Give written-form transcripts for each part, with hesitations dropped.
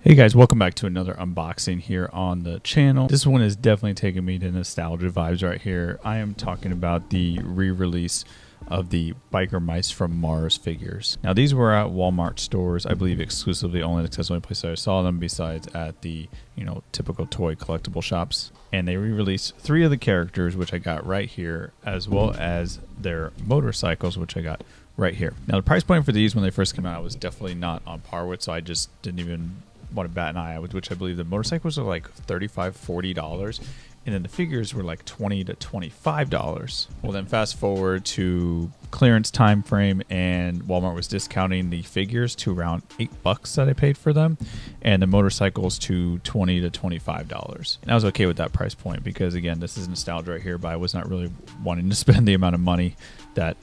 Hey guys, welcome back to another unboxing here on the channel. This one is definitely taking me to nostalgia vibes right here. I am talking about the re-release of the Biker Mice from Mars figures. Now these were at Walmart stores, I believe exclusively, only the only place that I saw them besides at the, typical toy collectible shops. And they re-released 3 of the characters, which I got right here, as well as their motorcycles, which I got right here. Now the price point for these when they first came out was definitely not on par with, so I just didn't even want to bat an eye, which I believe the motorcycles are like $35–$40, and then the figures were like $20 to $25. Well, then fast forward to clearance time frame, and Walmart was discounting the figures to around $8 that I paid for them, and the motorcycles to $20 to $25. And I was okay with that price point because, again, this is nostalgia right here, but I was not really wanting to spend the amount of money that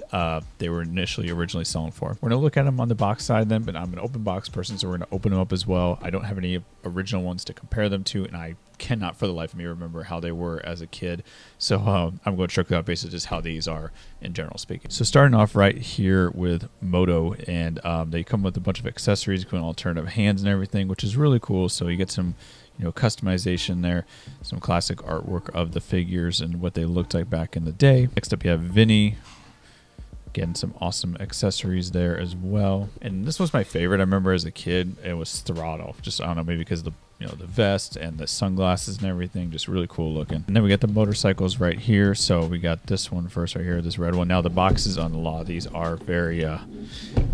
they were originally selling for. We're gonna look at them on the box side then, but I'm an open box person, so we're gonna open them up as well. I don't have any original ones to compare them to, and I cannot for the life of me remember how they were as a kid. So I'm going to strictly out basically just how these are in general speaking. So starting off right here with Moto, and they come with a bunch of accessories, including alternative hands and everything, which is really cool. So you get some customization there, some classic artwork of the figures and what they looked like back in the day. Next up you have Vinny. Getting some awesome accessories there as well. And this was my favorite. I remember as a kid, it was Throttle. Just, I don't know, maybe because of the vest and the sunglasses and everything, just really cool looking. And then we got the motorcycles right here. So we got this one first right here, this red one. Now the boxes on a lot of these are very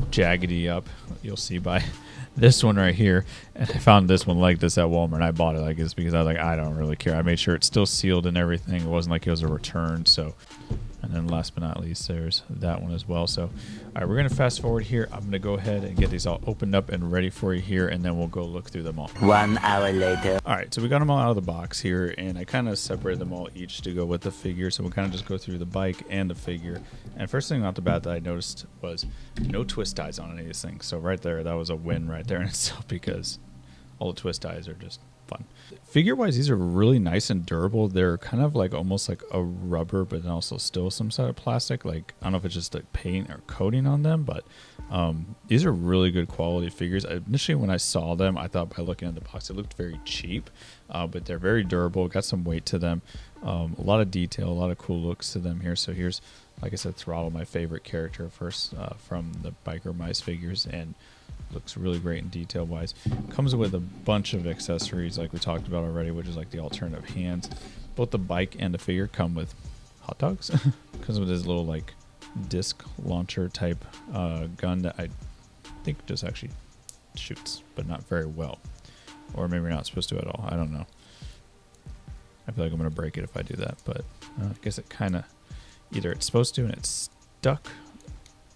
jaggedy up. You'll see by this one right here. And I found this one like this at Walmart, and I bought it like this because I was like, I don't really care. I made sure it's still sealed and everything. It wasn't like it was a return. So, and then last but not least, there's that one as well. So, all right, we're going to fast forward here. I'm going to go ahead and get these all opened up and ready for you here, and then we'll go look through them all. 1 hour later. All right, so we got them all out of the box here, and I kind of separated them all each to go with the figure. So we'll kind of just go through the bike and the figure. And first thing off the bat that I noticed was no twist ties on any of these things. So right there, that was a win right there in itself because all the twist ties are just fun. Figure-wise, these are really nice and durable. They're kind of like almost like a rubber, but then also still some sort of plastic. Like, I don't know if it's just like paint or coating on them, but these are really good quality figures. Initially, when I saw them, I thought by looking at the box, it looked very cheap, but they're very durable. Got some weight to them. A lot of detail, a lot of cool looks to them here. So here's, like I said, Throttle, my favorite character first from the Biker Mice figures, and looks really great in detail wise. Comes with a bunch of accessories like we talked about already, which is like the alternative hands. Both the bike and the figure come with hot dogs. Comes with this little like disc launcher type gun that I think just actually shoots, but not very well. Or maybe not supposed to at all. I don't know. I feel like I'm going to break it if I do that, but I guess it kind of, either it's supposed to and it's stuck,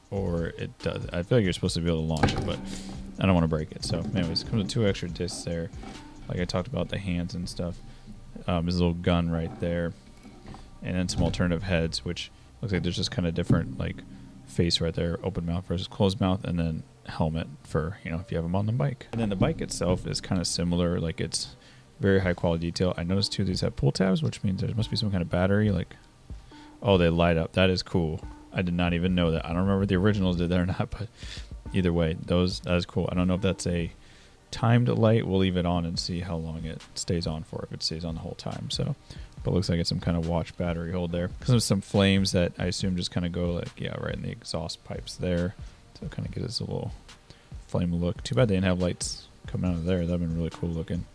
or it does. I feel like you're supposed to be able to launch it, but I don't want to break it. So anyways, it comes with 2 extra discs there. Like I talked about the hands and stuff. There's a little gun right there. And then some alternative heads, which looks like there's just kind of different like face right there. Open mouth versus closed mouth, and then helmet for, if you have them on the bike. And then the bike itself is kind of similar. Like it's very high quality detail. I noticed 2 of these have pull tabs, which means there must be some kind of battery. Like, oh, they light up. That is cool. I did not even know that. I don't remember if the originals did that or not, but either way, that is cool. I don't know if that's a timed light. We'll leave it on and see how long it stays on for, if it stays on the whole time. So, but it looks like it's some kind of watch battery hold there. Because there's some flames that I assume just kind of go like, right in the exhaust pipes there. So it kind of gives us a little flame look. Too bad they didn't have lights coming out of there. That'd been really cool looking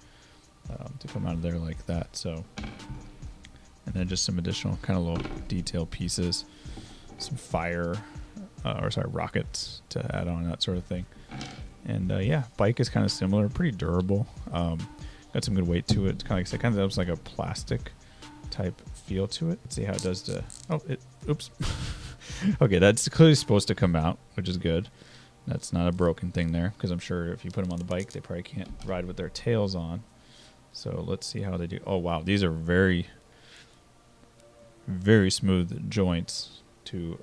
to come out of there like that. So, and then just some additional kind of little detail pieces. Some fire, rockets to add on, that sort of thing. And bike is kind of similar, pretty durable. Got some good weight to it. It's kind of like, kind of looks like a plastic type feel to it. Let's see how it does to. Oops. Okay, that's clearly supposed to come out, which is good. That's not a broken thing there, because I'm sure if you put them on the bike, they probably can't ride with their tails on. So let's see how they do. Oh wow, these are very, very smooth joints to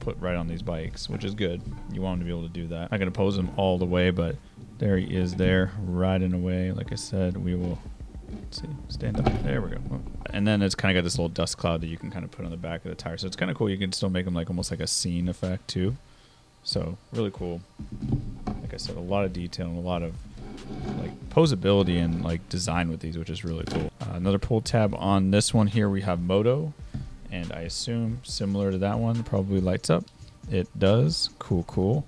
put right on these bikes, which is good. You want them to be able to do that. I'm not going to pose him all the way, but there he is there, riding away. Like I said, we will, let's see, stand up. There we go. And then it's kind of got this little dust cloud that you can kind of put on the back of the tire. So it's kind of cool. You can still make them like almost like a scene effect too. So really cool. Like I said, a lot of detail and a lot of like posability and like design with these, which is really cool. Another pull tab on this one here, we have Moto, and I assume similar to that one, probably lights up. It does. Cool.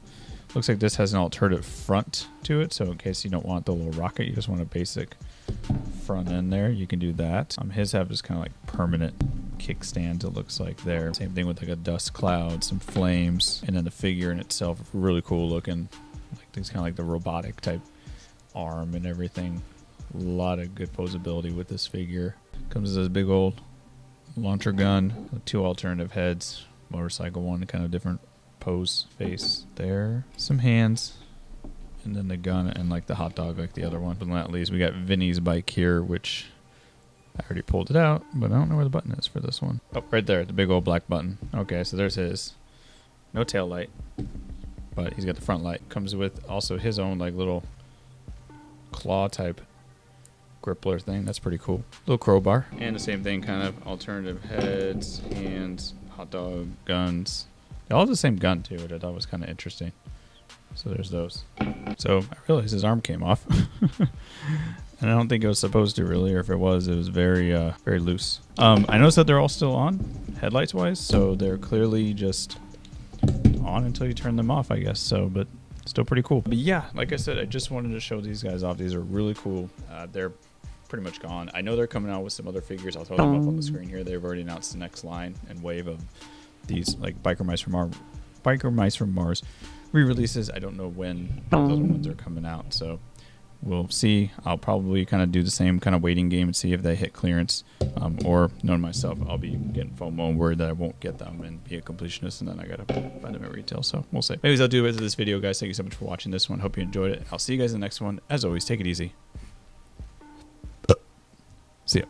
Looks like this has an alternative front to it, so in case you don't want the little rocket, you just want a basic front end there, you can do that. His have just kind of like permanent kickstand, it looks like there. Same thing with like a dust cloud, some flames, and then the figure in itself, really cool looking. Like things kind of like the robotic type arm and everything. A lot of good posability with this figure. Comes as this big old launcher gun with 2 alternative heads, motorcycle one, kind of different pose face there. Some hands, and then the gun and like the hot dog like the other one. But not least, we got Vinny's bike here, which I already pulled it out, but I don't know where the button is for this one. Oh, right there, the big old black button. Okay, so there's his. No tail light, but he's got the front light. Comes with also his own like little claw type grippler thing. That's pretty cool. Little crowbar. And the same thing, kind of alternative heads, hands, hot dog, guns. They all have the same gun too, which I thought was kind of interesting. So there's those. So I realized his arm came off. And I don't think it was supposed to really, or if it was very very loose. I noticed that they're all still on, headlights wise, so they're clearly just on until you turn them off, I guess. So, but still pretty cool. But yeah, like I said, I just wanted to show these guys off. These are really cool. They're pretty much gone. I know they're coming out with some other figures. I'll throw them up on the screen here. They've already announced the next line and wave of these like Biker Mice from Mars re-releases. I don't know when those other ones are coming out, so we'll see. I'll probably kind of do the same kind of waiting game and see if they hit clearance, or knowing myself, I'll be getting FOMO and worried that I won't get them and be a completionist, and then I gotta find them at retail. So we'll see. Anyways, I'll do it to this video, guys. Thank you so much for watching this one. Hope you enjoyed it. I'll see you guys in the next one. As always, take it easy. See ya.